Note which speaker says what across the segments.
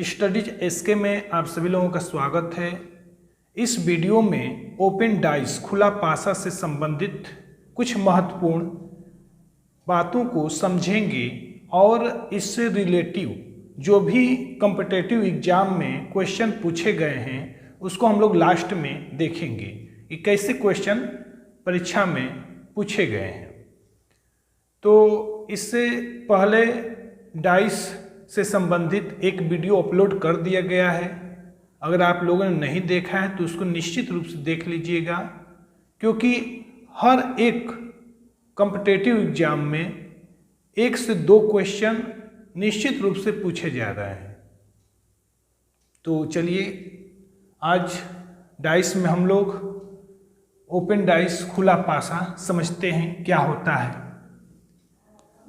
Speaker 1: Studies SK में आप सभी लोगों का स्वागत है। इस वीडियो में ओपन डाइस खुला पासा से संबंधित कुछ महत्वपूर्ण बातों को समझेंगे और इससे रिलेटिव जो भी कॉम्पिटिटिव एग्जाम में क्वेश्चन पूछे गए हैं उसको हम लोग लास्ट में देखेंगे कि कैसे क्वेश्चन परीक्षा में पूछे गए हैं। तो इससे पहले डाइस से संबंधित एक वीडियो अपलोड कर दिया गया है। अगर आप लोगों ने नहीं देखा है तो उसको निश्चित रूप से देख लीजिएगा, क्योंकि हर एक कॉम्पिटिटिव एग्जाम में 1 से 2 क्वेश्चन निश्चित रूप से पूछे जा रहे हैं। तो चलिए आज डाइस में हम लोग ओपन डाइस खुला पासा समझते हैं क्या होता है।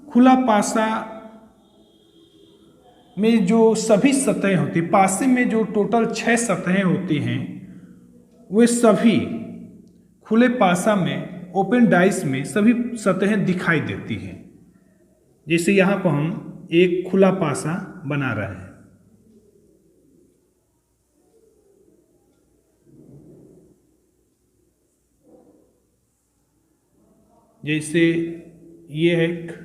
Speaker 1: खुला पासा में जो सभी सतहें होती, पासे में जो टोटल 6 सतहें होती हैं वे सभी खुले पासा में ओपन डाइस में सभी सतहें दिखाई देती हैं। जैसे यहाँ पर हम एक खुला पासा बना रहे हैं। जैसे ये एक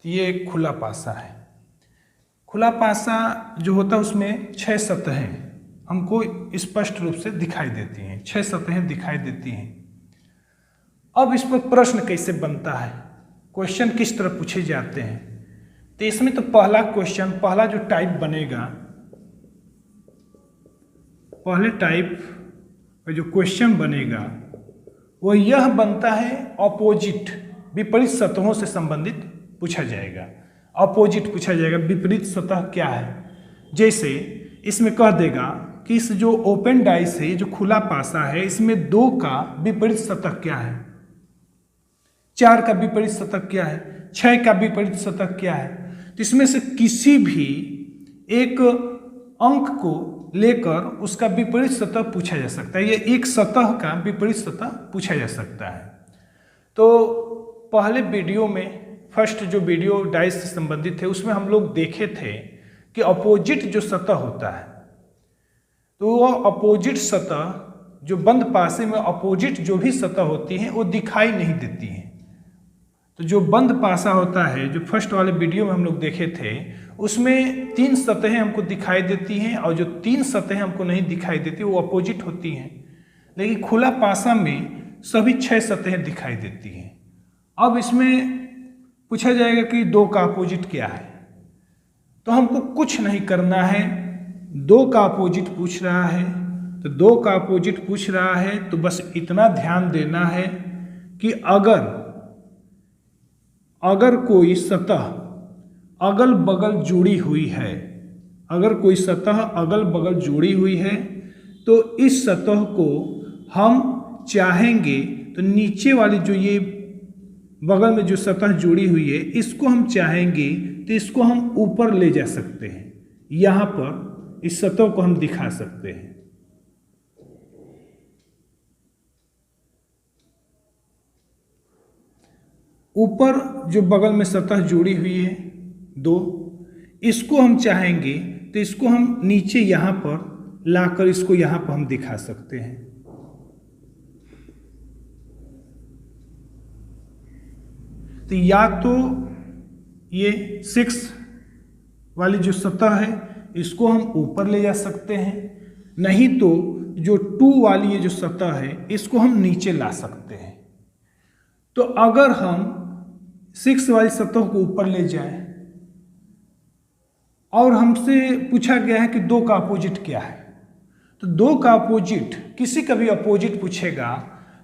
Speaker 1: ये एक खुला पासा है। खुला पासा जो होता है उसमें 6 सतहें हमको स्पष्ट रूप से दिखाई देती हैं, 6 सतहें दिखाई देती हैं। अब इस पर प्रश्न कैसे बनता है, क्वेश्चन किस तरह पूछे जाते हैं। तो इसमें तो पहला जो टाइप बनेगा, पहले टाइप का जो क्वेश्चन बनेगा वो यह बनता है अपोजिट, विपरीत सतहों से संबंधित पूछा जाएगा। अपोजिट पूछा जाएगा, विपरीत सतह क्या है। जैसे इसमें कह देगा कि इस जो ओपन डाइस है, जो खुला पासा है, इसमें 2 का विपरीत सतह क्या है, 4 का विपरीत सतह क्या है, 6 का विपरीत सतह क्या है। तो इसमें से किसी भी एक अंक को लेकर उसका विपरीत सतह पूछा जा सकता है। ये एक सतह का विपरीत सतह पूछा जा सकता है। तो पहले वीडियो में, फर्स्ट जो वीडियो डाइस से संबंधित है उसमें हम लोग देखे थे कि अपोजिट जो सतह होता है, तो वह अपोजिट सतह जो बंद पासे में अपोजिट जो भी सतह होती हैं वो दिखाई नहीं देती हैं। तो जो बंद पासा होता है, जो फर्स्ट वाले वीडियो में हम लोग देखे थे, उसमें 3 सतहें हमको दिखाई देती हैं और जो 3 सतहें हमको नहीं दिखाई देती वो अपोजिट होती हैं। लेकिन खुला पासा में सभी 6 सतहें दिखाई देती हैं। अब इसमें पूछा जाएगा कि 2 का अपोजिट क्या है। तो हमको कुछ नहीं करना है, 2 का अपोजिट पूछ रहा है तो 2 का अपोजिट पूछ रहा है तो बस इतना ध्यान देना है कि अगर कोई सतह अगल बगल जुड़ी हुई है, अगर कोई सतह अगल बगल जुड़ी हुई है तो इस सतह को हम चाहेंगे तो नीचे वाली जो ये बगल में जो सतह जुड़ी हुई है इसको हम चाहेंगे तो इसको हम ऊपर ले जा सकते हैं। यहाँ पर इस सतह को हम दिखा सकते हैं। ऊपर जो बगल में सतह जुड़ी हुई है 2, इसको हम चाहेंगे तो इसको हम नीचे यहाँ पर लाकर इसको यहाँ पर हम दिखा सकते हैं। तो या तो ये 6 वाली जो सतह है इसको हम ऊपर ले जा सकते हैं, नहीं तो जो 2 वाली ये जो सतह है इसको हम नीचे ला सकते हैं। तो अगर हम 6 वाली सतह को ऊपर ले जाएं और हमसे पूछा गया है कि 2 का अपोजिट क्या है, तो 2 का अपोजिट, किसी का भी अपोजिट पूछेगा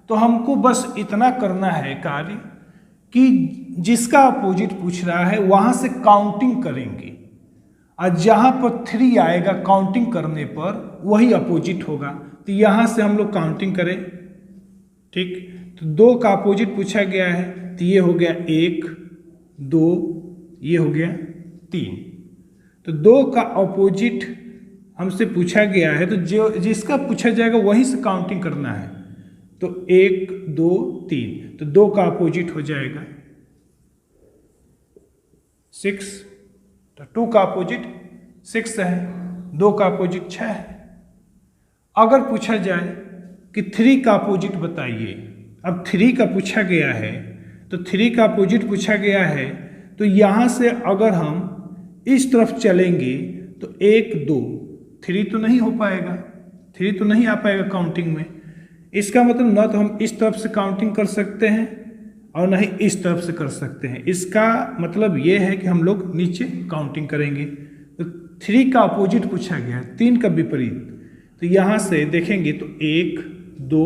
Speaker 1: तो हमको बस इतना करना है कार्य कि जिसका अपोजिट पूछ रहा है वहां से काउंटिंग करेंगे और जहां पर 3 आएगा काउंटिंग करने पर वही अपोजिट होगा। तो यहां से हम लोग काउंटिंग करें, ठीक। तो 2 का अपोजिट पूछा गया है तो ये हो गया 1, 2, ये हो गया 3। तो 2 का अपोजिट हमसे पूछा गया है तो जो जिसका पूछा जाएगा वहीं से काउंटिंग करना है। तो 1 2 3, तो 2 का अपोजिट हो जाएगा 6, तो 2 का अपोजिट 6 है, 2 का अपोजिट 6 है। अगर पूछा जाए कि 3 का अपोजिट बताइए, अब 3 का पूछा गया है, तो 3 का अपोजिट पूछा गया है, तो यहाँ से अगर हम इस तरफ चलेंगे तो 1 2, 3 तो नहीं हो पाएगा, 3 तो नहीं आ पाएगा काउंटिंग में। इसका मतलब ना तो हम इस तरफ से काउंटिंग कर सकते हैं और ना ही इस तरफ से कर सकते हैं। इसका मतलब ये है कि हम लोग नीचे काउंटिंग करेंगे। तो 3 का अपोजिट पूछा गया है, 3 का विपरीत, तो यहाँ से देखेंगे तो 1 2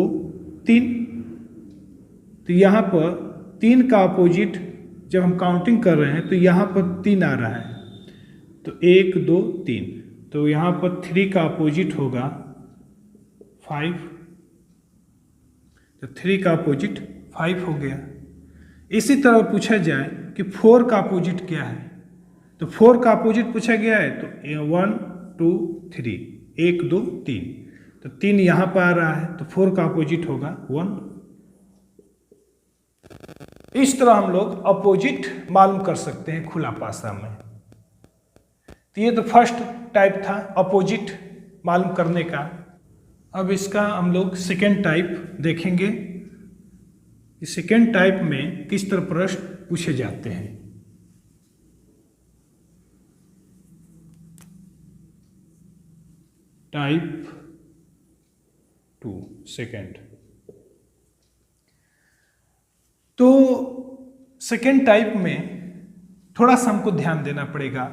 Speaker 1: 3, तो यहाँ पर 3 का अपोजिट जब हम काउंटिंग कर रहे हैं तो यहाँ पर 3 आ रहा है, तो 1 2 3, तो यहाँ पर 3 का अपोजिट होगा 5, तो 3 का अपोजिट 5 हो गया। इसी तरह पूछा जाए कि 4 का अपोजिट क्या है, तो 4 का अपोजिट पूछा गया है, तो 1 2 3, 1 2 3, तो 3 यहाँ पर आ रहा है, तो 4 का अपोजिट होगा 1। इस तरह हम लोग अपोजिट मालूम कर सकते हैं खुला पासा में। तो ये तो फर्स्ट टाइप था अपोजिट मालूम करने का। अब इसका हम लोग सेकेंड टाइप देखेंगे कि सेकेंड टाइप में किस तरह प्रश्न पूछे जाते हैं। Type 2 second. तो सेकेंड टाइप में थोड़ा सा हमको ध्यान देना पड़ेगा।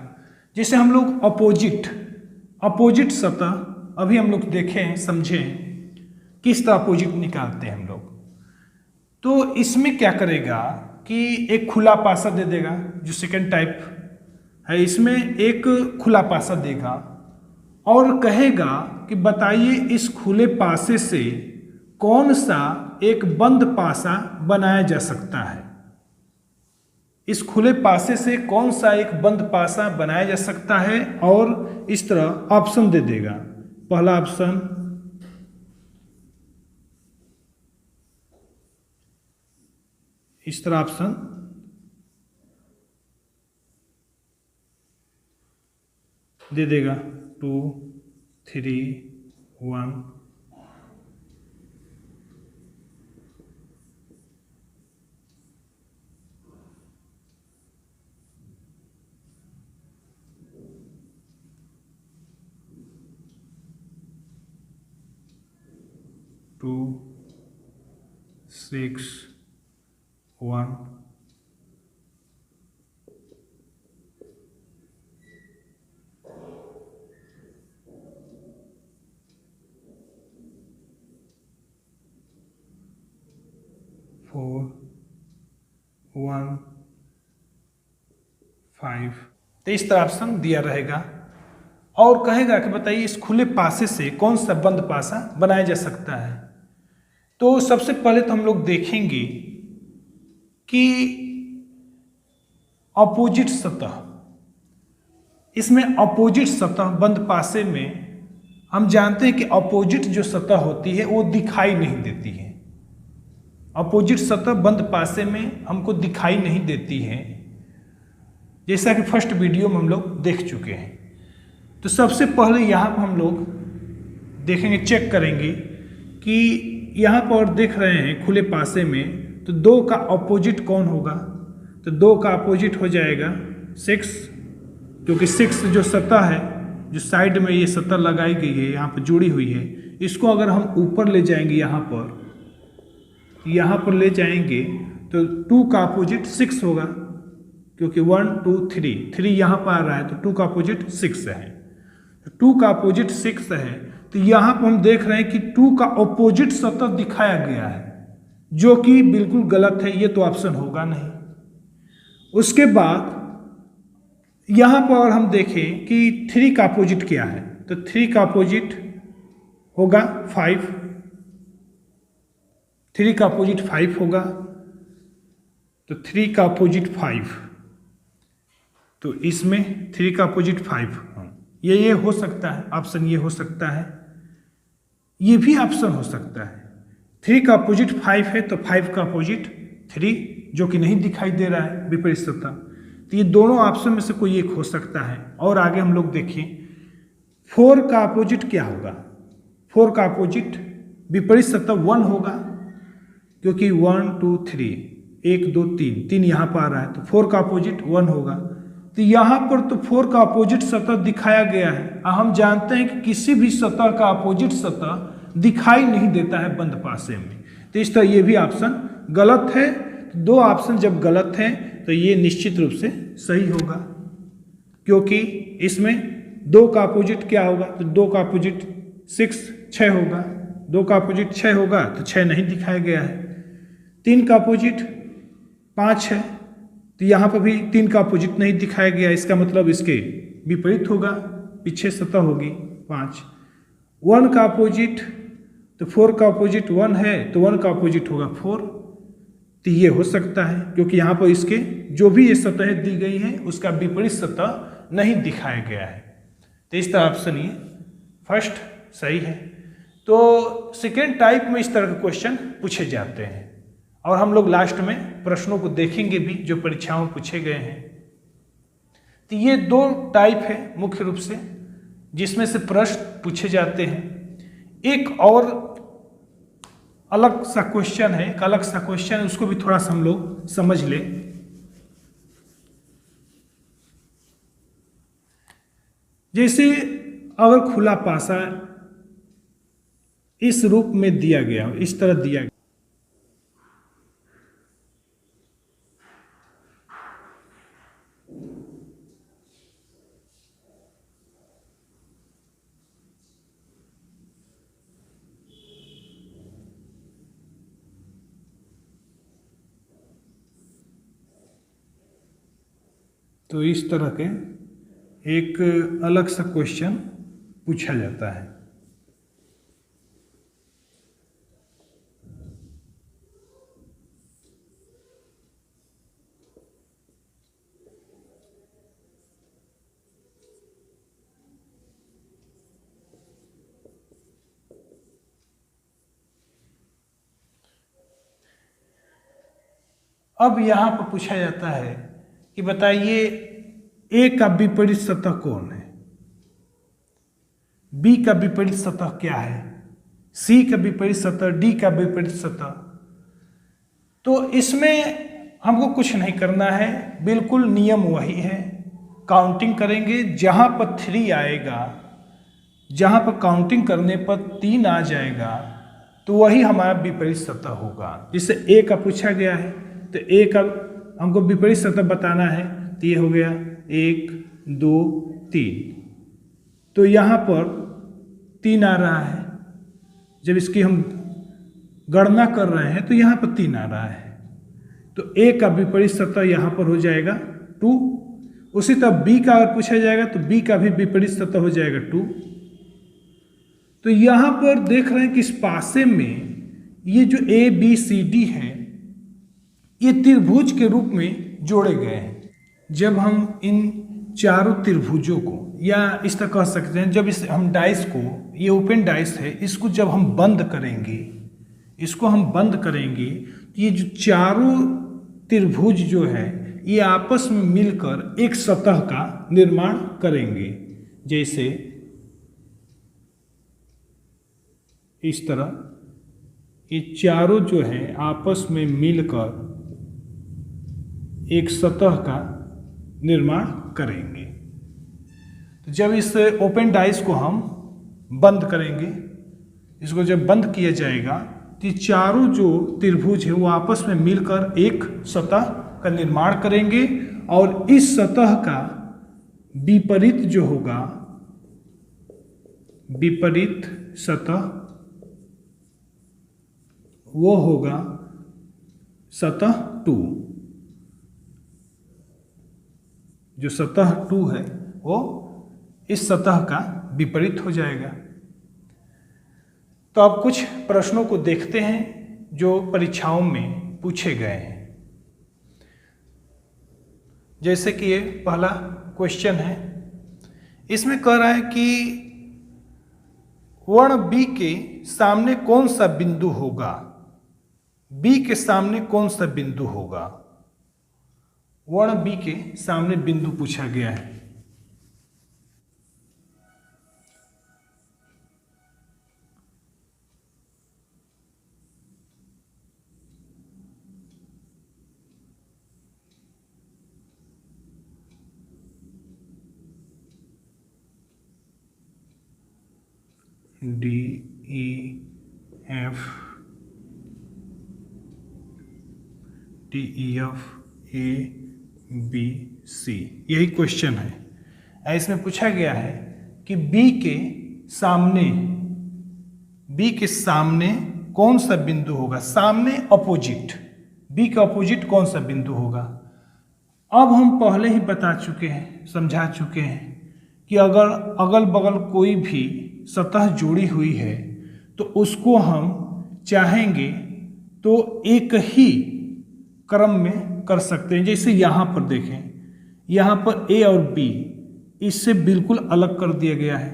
Speaker 1: जैसे हम लोग अपोजिट सतह अभी हम लोग देखें समझें किस तरह अपोजिट निकालते हैं हम लोग। तो इसमें क्या करेगा कि एक खुला पासा दे देगा, जो सेकेंड टाइप है इसमें एक खुला पासा देगा और कहेगा कि बताइए इस खुले पासे से कौन सा एक बंद पासा बनाया जा सकता है। इस खुले पासे से कौन सा एक बंद पासा बनाया जा सकता है, और इस तरह ऑप्शन दे देगा। पहला ऑप्शन, इस तरह ऑप्शन दे देगा 2 3 1, 2 6 1, 4 1 5। तो इस तरह ऑप्शन दिया रहेगा और कहेगा कि बताइए इस खुले पासे से कौन सा बंद पासा बनाया जा सकता है। तो सबसे पहले तो हम लोग देखेंगे कि अपोजिट सतह, इसमें अपोजिट सतह बंद पासे में हम जानते हैं कि अपोजिट जो सतह होती है वो दिखाई नहीं देती है। अपोजिट सतह बंद पासे में हमको दिखाई नहीं देती है, जैसा कि फर्स्ट वीडियो में हम लोग देख चुके हैं। तो सबसे पहले यहाँ पर हम लोग देखेंगे, चेक करेंगे कि यहाँ पर देख रहे हैं खुले पासे में, तो 2 का अपोजिट कौन होगा। तो 2 का अपोजिट हो जाएगा 6, क्योंकि 6 जो सतह है, जो साइड में ये सतह लगाई गई है यहाँ पर जुड़ी हुई है, इसको अगर हम ऊपर ले जाएंगे यहाँ पर ले जाएंगे तो 2 का अपोजिट 6 होगा, क्योंकि 1 2 3 यहाँ पर आ रहा है, तो 2 का अपोजिट 6 है। तो 2 का अपोजिट 6 है, तो यहाँ पर हम देख रहे हैं कि 2 का अपोजिट सतह दिखाया गया है, जो कि बिल्कुल गलत है, ये तो ऑप्शन होगा नहीं। उसके बाद यहाँ पर अगर हम देखें कि 3 का अपोजिट क्या है, तो 3 का अपोजिट होगा 5, 3 का अपोजिट 5 होगा, तो 3 का अपोजिट 5, तो इसमें 3 का अपोजिट 5, ये हो सकता है ऑप्शन, ये हो सकता है, ये भी ऑप्शन हो सकता है। 3 का अपोजिट 5 है तो 5 का अपोजिट 3, जो कि नहीं दिखाई दे रहा है विपरीत सतह। तो ये दोनों ऑप्शन में से कोई एक हो सकता है। और आगे हम लोग देखें 4 का अपोजिट क्या होगा। 4 का अपोजिट विपरीत सतह 1 होगा, क्योंकि 1 2 3 1 2 3 यहाँ पर आ रहा है, तो 4 का अपोजिट 1 होगा। तो यहाँ पर तो 4 का अपोजिट सतह दिखाया गया है। हम जानते हैं कि किसी भी सतह का अपोजिट सतह दिखाई नहीं देता है बंद पासे में, तो इस तरह ये भी ऑप्शन गलत है। दो ऑप्शन जब गलत हैं तो ये निश्चित रूप से सही होगा, क्योंकि इसमें 2 का अपोजिट क्या होगा, तो 2 का अपोजिट 6 होगा। 2 का अपोजिट 6 होगा तो 6 नहीं दिखाया गया है। 3 का अपोजिट 5 है, तो यहाँ पर भी 3 का अपोजिट नहीं दिखाया गया, इसका मतलब इसके विपरीत होगा, पीछे सतह होगी 5। 1 का अपोजिट, तो 4 का अपोजिट 1 है तो 1 का अपोजिट होगा 4। तो ये हो सकता है, क्योंकि यहाँ पर इसके जो भी ये सतह दी गई है उसका विपरीत सतह नहीं दिखाया गया है। तो इस तरह ऑप्शन ये फर्स्ट सही है। तो सेकेंड टाइप में इस तरह के क्वेश्चन पूछे जाते हैं, और हम लोग लास्ट में प्रश्नों को देखेंगे भी जो परीक्षाओं में पूछे गए हैं। तो ये 2 टाइप है मुख्य रूप से जिसमें से प्रश्न पूछे जाते हैं। एक और अलग सा क्वेश्चन है, एक अलग सा क्वेश्चन है, उसको भी थोड़ा सा हम लोग समझ लें। जैसे अगर खुला पासा इस रूप में दिया गया, इस तरह दिया गया, तो इस तरह के एक अलग सा क्वेश्चन पूछा जाता है। अब यहाँ पर पूछा जाता है कि बताइए ए का विपरीत सतह कौन है, बी का विपरीत सतह क्या है, सी का विपरीत सतह, डी का विपरीत सतह। तो इसमें हमको कुछ नहीं करना है, बिल्कुल नियम वही है। काउंटिंग करेंगे, जहाँ पर 3 आएगा, जहाँ पर काउंटिंग करने पर 3 आ जाएगा तो वही हमारा विपरीत सतह होगा। जिससे ए का पूछा गया है तो ए का हमको विपरीत सतह बताना है, तो ये हो गया 1 2 3। तो यहाँ पर 3 आ रहा है, जब इसकी हम गणना कर रहे हैं तो यहाँ पर 3 आ रहा है, तो ए का विपरीत सतह यहाँ पर हो जाएगा 2। उसी तरह बी का अगर पूछा जाएगा तो बी का भी विपरीत सतह हो जाएगा 2। तो यहाँ पर देख रहे हैं कि इस पासे में ये जो ए बी सी डी है ये त्रिभुज के रूप में जोड़े गए हैं। जब हम इन चारों त्रिभुजों को, या इस तरह कह सकते हैं, जब इस हम डाइस को, ये ओपन डाइस है, इसको जब हम बंद करेंगे, इसको हम बंद करेंगे तो ये जो चारों त्रिभुज जो है ये आपस में मिलकर एक सतह का निर्माण करेंगे। जैसे इस तरह ये चारों जो है आपस में मिलकर एक सतह का निर्माण करेंगे। तो जब इस ओपन डाइस को हम बंद करेंगे, इसको जब बंद किया जाएगा तो ये चारों जो त्रिभुज है वो आपस में मिलकर एक सतह का निर्माण करेंगे, और इस सतह का विपरीत जो होगा, विपरीत सतह, वो होगा सतह 2। जो सतह 2 है वो इस सतह का विपरीत हो जाएगा। तो अब कुछ प्रश्नों को देखते हैं जो परीक्षाओं में पूछे गए हैं। जैसे कि ये पहला क्वेश्चन है, इसमें कह रहा है कि वर्ण बी के सामने कौन सा बिंदु होगा? बी के सामने कौन सा बिंदु होगा? वर्ण बी के सामने बिंदु पूछा गया है। D E F A B C, यही क्वेश्चन है। इसमें पूछा गया है कि बी के सामने कौन सा बिंदु होगा? सामने अपोजिट, बी का अपोजिट कौन सा बिंदु होगा? अब हम पहले ही बता चुके हैं, समझा चुके हैं कि अगर अगल बगल कोई भी सतह जुड़ी हुई है तो उसको हम चाहेंगे तो एक ही क्रम में कर सकते हैं। जैसे यहाँ पर देखें, यहाँ पर ए और बी इससे बिल्कुल अलग कर दिया गया है,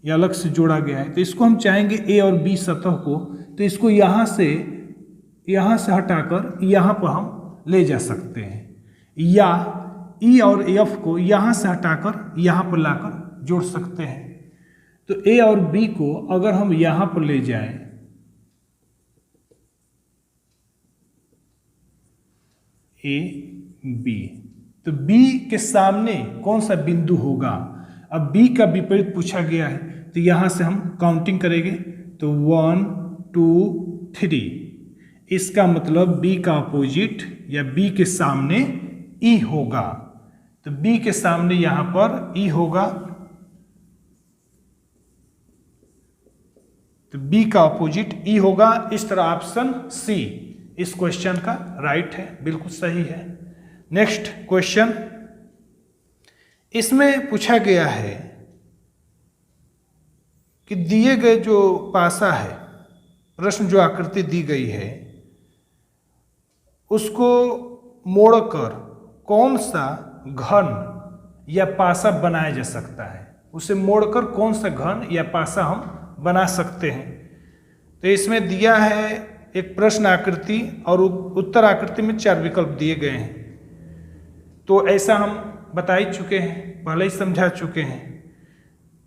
Speaker 1: या अलग से जोड़ा गया है। तो इसको हम चाहेंगे ए और बी सतह को, तो इसको यहाँ से हटाकर यहाँ पर हम ले जा सकते हैं, या ई और एफ को यहाँ से हटाकर यहाँ पर लाकर जोड़ सकते हैं। तो ए और बी को अगर हम यहाँ पर ले जाएं, ए बी, तो बी के सामने कौन सा बिंदु होगा? अब बी का विपरीत पूछा गया है, तो यहाँ से हम काउंटिंग करेंगे तो 1 2 3। इसका मतलब बी का अपोजिट या बी के सामने ई होगा। तो बी के सामने यहाँ पर ई होगा, तो बी का अपोजिट ई होगा। इस तरह ऑप्शन सी इस क्वेश्चन का राइट है, बिल्कुल सही है। नेक्स्ट क्वेश्चन, इसमें पूछा गया है कि दिए गए जो पासा है, प्रश्न जो आकृति दी गई है, उसको मोड़कर कौन सा घन या पासा बनाया जा सकता है? उसे मोड़कर कौन सा घन या पासा हम बना सकते हैं? तो इसमें दिया है एक प्रश्न आकृति और उत्तर आकृति में 4 विकल्प दिए गए हैं। तो ऐसा हम बता ही चुके हैं, पहले ही समझा चुके हैं।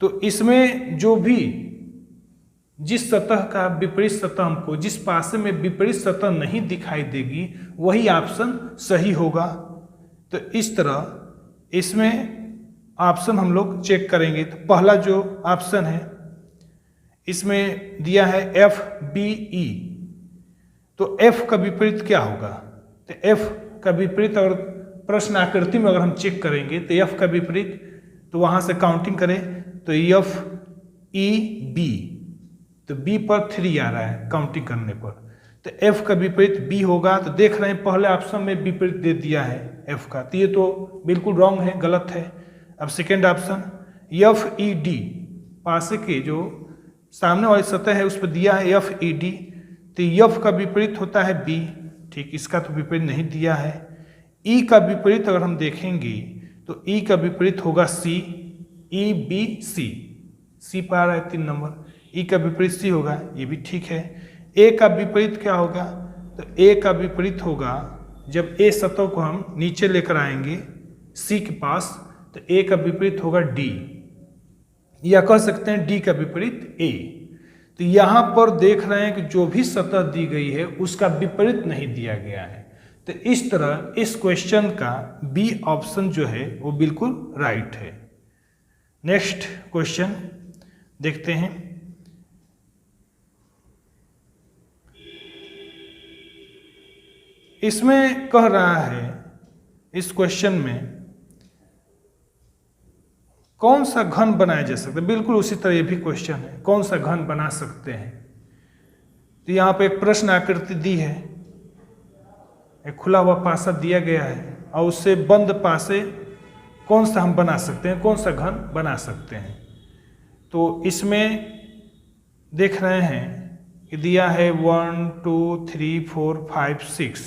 Speaker 1: तो इसमें जो भी जिस सतह का विपरीत सतह हमको, जिस पासे में विपरीत सतह नहीं दिखाई देगी, वही ऑप्शन सही होगा। तो इस तरह इसमें ऑप्शन हम लोग चेक करेंगे। तो पहला जो ऑप्शन है इसमें दिया है एफ बी ई, तो एफ का विपरीत क्या होगा? तो एफ का विपरीत अगर प्रश्न आकृति में अगर हम चेक करेंगे तो एफ का विपरीत, तो वहां से काउंटिंग करें तो एफ ई बी, तो बी पर 3 आ रहा है काउंटिंग करने पर, तो एफ का विपरीत बी होगा। तो देख रहे हैं पहले ऑप्शन में विपरीत दे दिया है एफ का, तो ये तो बिल्कुल रॉन्ग है, गलत है। अब second option F E D, पासे के जो सामने वाली सतह है उस पर दिया है एफ ई डी, तो एफ का विपरीत होता है बी, ठीक, इसका तो विपरीत नहीं दिया है। ई का विपरीत अगर हम देखेंगे तो ई का विपरीत होगा सी, ई बी सी, सी पर आ रहा है 3 नंबर, ई का विपरीत सी होगा, ये भी ठीक है। ए का विपरीत क्या होगा? तो ए का विपरीत होगा जब ए सतह को हम नीचे लेकर आएंगे सी के पास, तो ए का विपरीत होगा डी, या कह सकते हैं डी का विपरीत ए। तो यहाँ पर देख रहे हैं कि जो भी सतह दी गई है उसका विपरीत नहीं दिया गया है। तो इस तरह इस क्वेश्चन का बी ऑप्शन जो है वो बिल्कुल राइट है। नेक्स्ट क्वेश्चन देखते हैं। इसमें कह रहा है, इस क्वेश्चन में कौन सा घन बनाया जा सकता है? बिल्कुल उसी तरह ये भी क्वेश्चन है, कौन सा घन बना सकते हैं? तो यहाँ पे एक प्रश्न आकृति दी है, एक खुला हुआ पासा दिया गया है और उससे बंद पासे कौन सा हम बना सकते हैं, कौन सा घन बना सकते हैं? तो इसमें देख रहे हैं कि दिया है 1 2 3 4 5 6,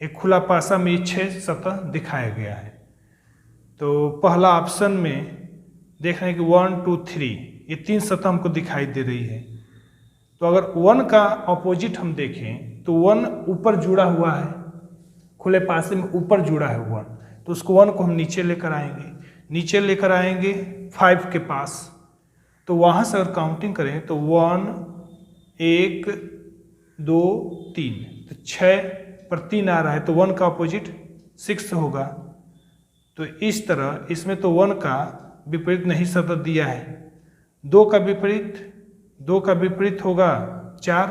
Speaker 1: एक खुला पासा में 6 सतह दिखाया गया है। तो पहला ऑप्शन में देख रहे हैं कि 1 2 3 ये 3 सतह हमको दिखाई दे रही है। तो अगर 1 का ऑपोजिट हम देखें तो 1 ऊपर जुड़ा हुआ है, खुले पासे में ऊपर जुड़ा है 1, तो उसको 1 को हम नीचे लेकर आएंगे, नीचे लेकर आएंगे 5 के पास। तो वहाँ से अगर काउंटिंग करें तो 1 1 2 3, तो 6 पर 3 आ रहा है, तो 1 का ऑपोजिट 6 होगा। तो इस तरह इसमें तो 1 का विपरीत नहीं सतह दिया है। 2 का विपरीत होगा 4,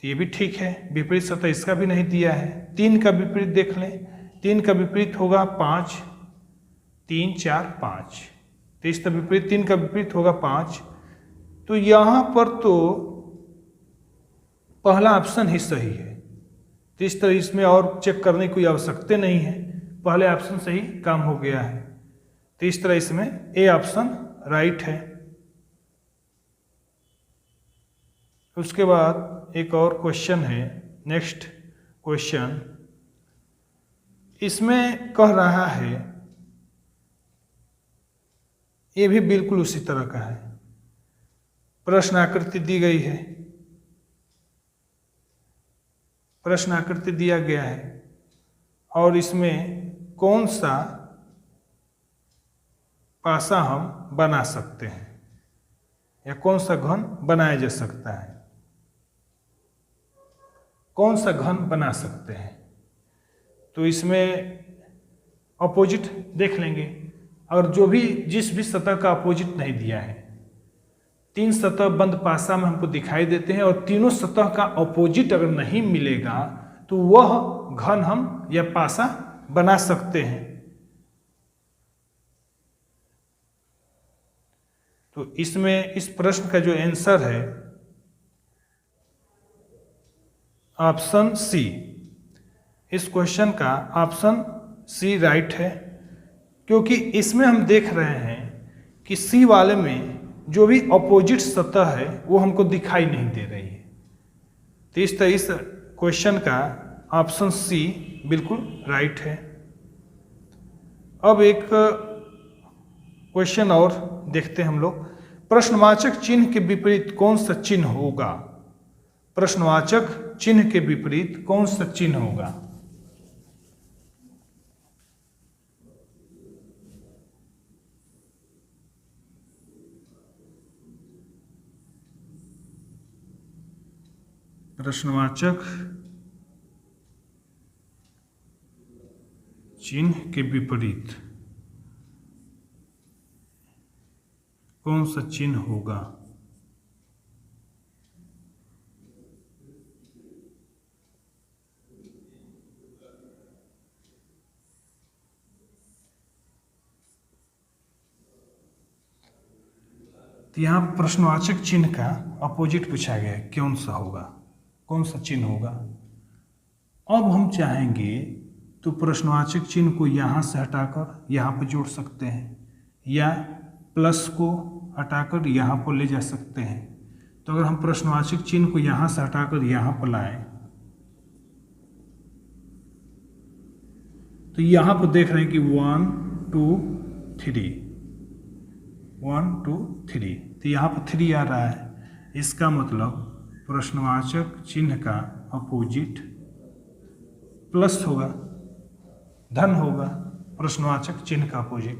Speaker 1: तो ये भी ठीक है, विपरीत सतह इसका भी नहीं दिया है। 3 का विपरीत देख लें, 3 का विपरीत होगा 5, 3 4 5, तो इस तरह विपरीत 3 का विपरीत होगा 5। तो यहाँ पर तो पहला ऑप्शन ही सही है, तो इस तरह इसमें और चेक करने की कोई आवश्यकता नहीं है, पहले ऑप्शन से ही काम हो गया है। तो इस तरह इसमें ए ऑप्शन राइट है। उसके बाद एक और क्वेश्चन है, नेक्स्ट क्वेश्चन, इसमें कह रहा है, ये भी बिल्कुल उसी तरह का है, प्रश्न आकृति दी गई है, प्रश्न आकृति दिया गया है और इसमें कौन सा पासा हम बना सकते हैं या कौन सा घन बनाया जा सकता है, कौन सा घन बना सकते हैं। तो इसमें अपोजिट देख लेंगे, और जो भी जिस भी सतह का अपोजिट नहीं दिया है, 3 सतह बंद पासा में हमको दिखाई देते हैं और तीनों सतह का अपोजिट अगर नहीं मिलेगा तो वह घन हम या पासा बना सकते हैं। तो इसमें इस प्रश्न का जो आंसर है ऑप्शन सी, इस क्वेश्चन का ऑप्शन सी राइट है, क्योंकि इसमें हम देख रहे हैं कि सी वाले में जो भी अपोजिट सतह है वो हमको दिखाई नहीं दे रही है। तो इस तरह इस क्वेश्चन का ऑप्शन सी बिल्कुल राइट है। अब एक क्वेश्चन और देखते हैं हम लोग, प्रश्नवाचक चिन्ह के विपरीत कौन सा चिन्ह होगा, प्रश्नवाचक चिन्ह के विपरीत कौन सा चिन्ह होगा। प्रश्नवाचक चिन्ह के विपरीत कौन सा चिन्ह होगा। तो यहाँ प्रश्नवाचक चिन्ह का अपोजिट पूछा गया है, कौन सा होगा, कौन सा चिन्ह होगा। अब हम चाहेंगे तो प्रश्नवाचक चिन्ह को यहाँ से हटाकर यहाँ पर जोड़ सकते हैं, या प्लस को हटाकर यहाँ पर ले जा सकते हैं। तो अगर हम प्रश्नवाचक चिन्ह को यहाँ से हटाकर यहाँ पर लाएं तो यहाँ पर देख रहे हैं कि 1 2 3, 1 2 3, तो यहाँ पर 3 आ रहा है। इसका मतलब प्रश्नवाचक चिन्ह का अपोजिट प्लस होगा, धन होगा, प्रश्नवाचक चिन्ह का अपोजिट।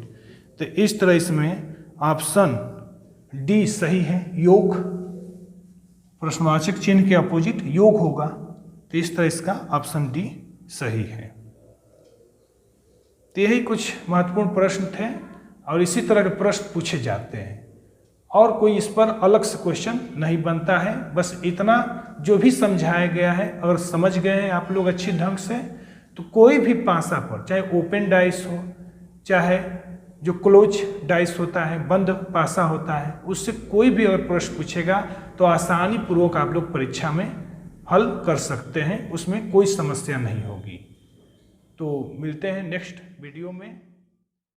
Speaker 1: तो इस तरह इसमें ऑप्शन डी सही है, योग, प्रश्नवाचक चिन्ह के अपोजिट योग होगा। तो इस तरह इसका ऑप्शन डी सही है। तो यही कुछ महत्वपूर्ण प्रश्न थे और इसी तरह के प्रश्न पूछे जाते हैं, और कोई इस पर अलग से क्वेश्चन नहीं बनता है। बस इतना जो भी समझाया गया है अगर समझ गए हैं आप लोग अच्छी ढंग से, तो कोई भी पासा पर, चाहे ओपन डाइस हो, चाहे जो क्लोज डाइस होता है, बंद पासा होता है, उससे कोई भी अगर प्रश्न पूछेगा तो आसानी पूर्वक आप लोग परीक्षा में हल कर सकते हैं, उसमें कोई समस्या नहीं होगी। तो मिलते हैं नेक्स्ट वीडियो में।